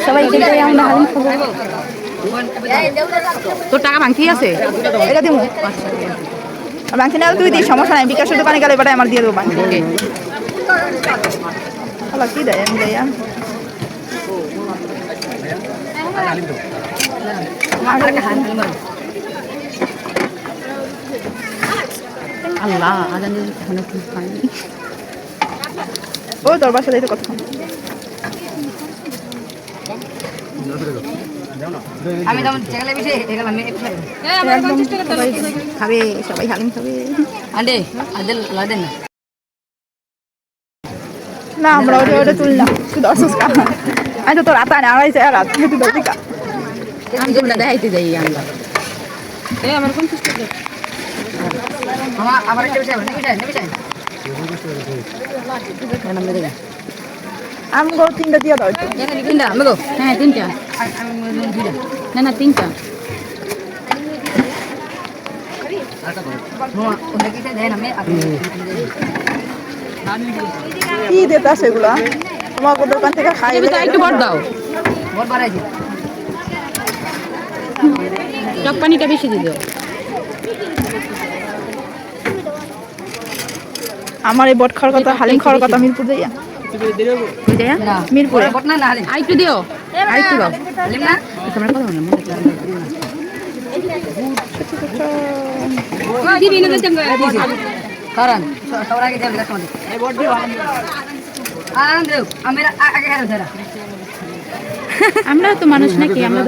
সবাইকে দিয়ে আমরা হালিম খাবো। তোর টাকা বাকি আছে? এটা দিব বাংতি না তুই দিস, সমস্যা নাই। বিকাশের দোকানে গেলে এবার আমার দিয়ে দেবো বাংতি। আল্লাহ কি দেয় আমি দেয়া আল্লাহ আজান এখনো কি খাইনি। ও তোর বাসা যাইতে কথা আমি তো চেকালে বেশি এগুলো আমি খাবে, সবাই হালিম খাবে। আন্ডে আদেল লাদেন না না আমরা ওটা তুললাম, তুই দর্শক আমি তো তোর রাত আনে আড়াইছে রাত তুই দর্শিকা আমি যেটা দেখাইতে যাই আমরা আমার কোন সিস্টেম আমার আবার একটা বিষয় নেবে চাই আমগো তিনটা দিয়ে দাও একটু। তিনটা আমগো? হ্যাঁ তিনটা। না না তিনটা। কি দিতে আছে এগুলা? তোমার দোকান থেকে খাই একটু বড় দাও, বড় বাড়াইছি। টক পানিটা বেশি দিয়ে দাও। আমার এই বট খাওয়ার কথা, হালিম খাওয়ার কথা মিরপুর যাইয়া মিরপুরে আরেকটু দিও, আরেকটু দাও। তোমার কথা মনে আমরা তো মানুষ নাকি আমরা